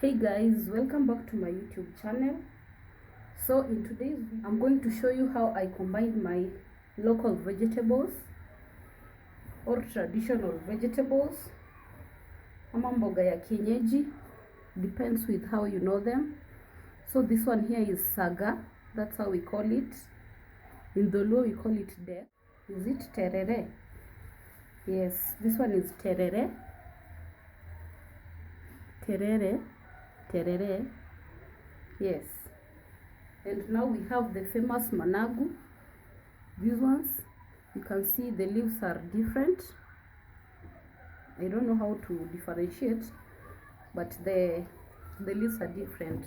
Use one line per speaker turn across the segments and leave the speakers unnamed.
Hey guys, welcome back to my YouTube channel. So in today's video I'm going to show you how I combine my local vegetables or traditional vegetables ama mboga ya kienyeji, depends with how you know them. So this one here is sagaa, that's how we call it. In the Luo we call it de. Is it terere? Yes, this one is terere. Terere, yes. And now we have the famous managu. These ones, you can see the leaves are different. I don't know how to differentiate, but the leaves are different.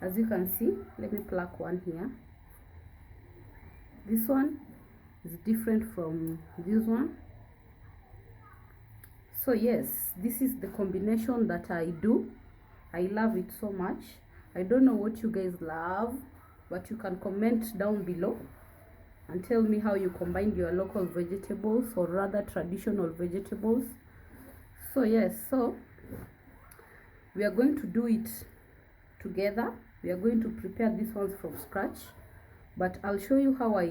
As you can see, let me pluck one here. This one is different from this one. So yes, this is the combination that I do. I love it so much. I don't know what you guys love, but you can comment down below and tell me how you combine your local vegetables, or rather traditional vegetables. So yes, so we are going to do it together. We are going to prepare these ones from scratch, but I'll show you how I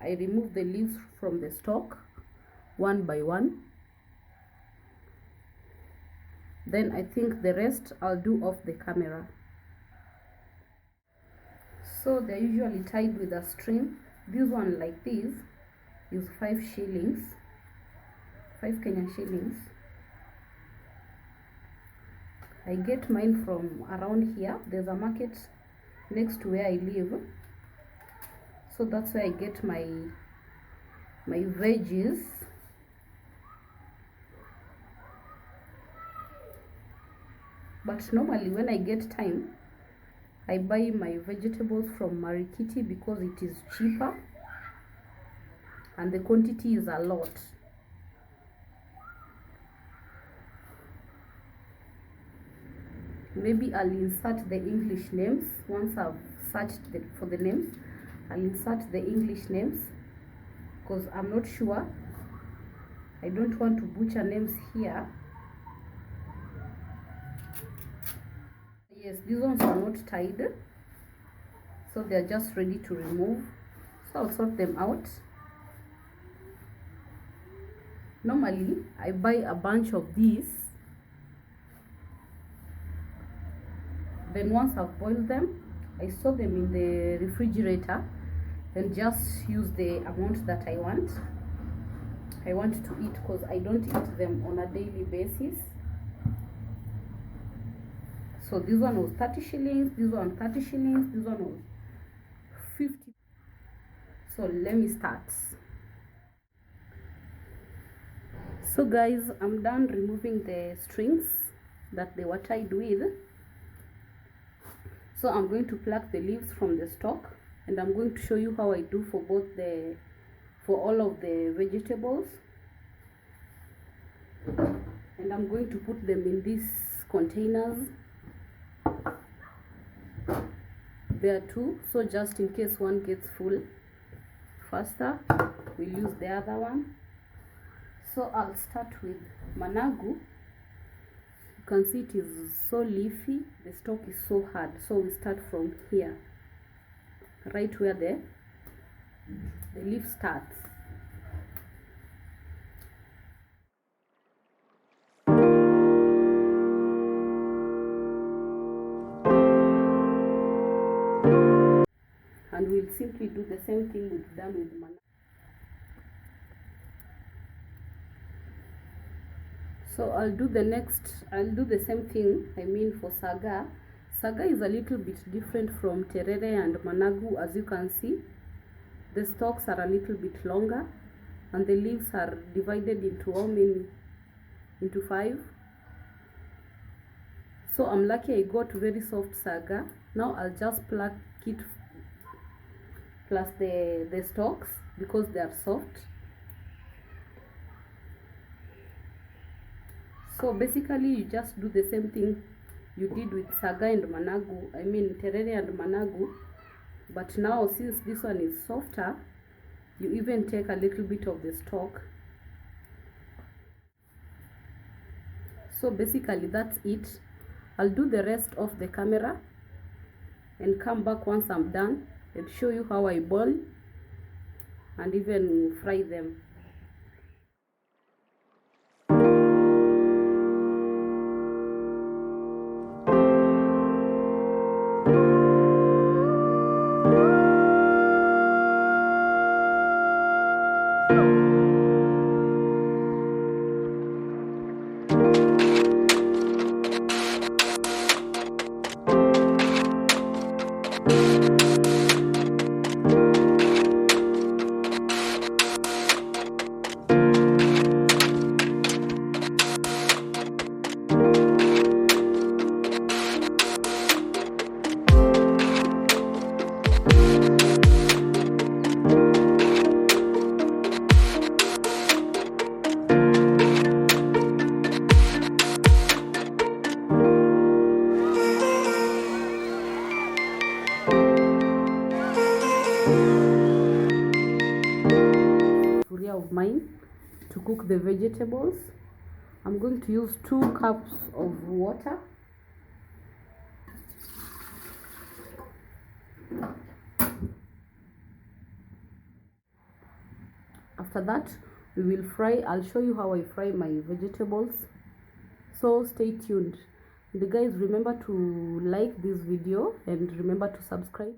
remove the leaves from the stalk one by one. Then I think the rest I'll do off the camera. So they're usually tied with a string. This one like this is 5 shillings, 5 Kenyan shillings. I get mine from around here. There's a market next to where I live, so that's where I get my veggies. But normally when I get time, I buy my vegetables from Marikiti because it is cheaper and the quantity is a lot. Maybe I'll insert the English names. Once I've searched for the names, I'll insert the English names because I'm not sure. I don't want to butcher names here. Yes, these ones are not tied, so they're just ready to remove. So I'll sort them out. Normally I buy a bunch of these, then once I've boiled them, I store them in the refrigerator and just use the amount that I want to eat, because I don't eat them on a daily basis. So this one was 30 shillings, this one 30 shillings, this one was 50. So let me start. So guys, I'm done removing the strings that they were tied with. So I'm going to pluck the leaves from the stalk, and I'm going to show you how I do for all of the vegetables. And I'm going to put them in these containers. There are two, so just in case one gets full faster, we'll use the other one. So I'll start with managu. You can see it is so leafy, the stalk is so hard, so we start from here, right where the leaf starts. And we'll simply do the same thing we've done with managu. So I'll do the same thing, I mean for sagaa. Sagaa is a little bit different from terere and managu. As you can see, the stalks are a little bit longer and the leaves are divided into how many? Into 5. So I'm lucky I got very soft sagaa. Now I'll just pluck it plus the stalks because they are soft. So basically you just do the same thing you did with sagaa and managu, I mean terere and managu, but now since this one is softer, you even take a little bit of the stalk. So basically that's it. I'll do the rest off the camera and come back once I'm done and show you how I boil and even fry them. Of mine to cook the vegetables. I'm going to use 2 cups of water. After that, we will fry. I'll show you how I fry my vegetables, so stay tuned. And guys, remember to like this video and remember to subscribe.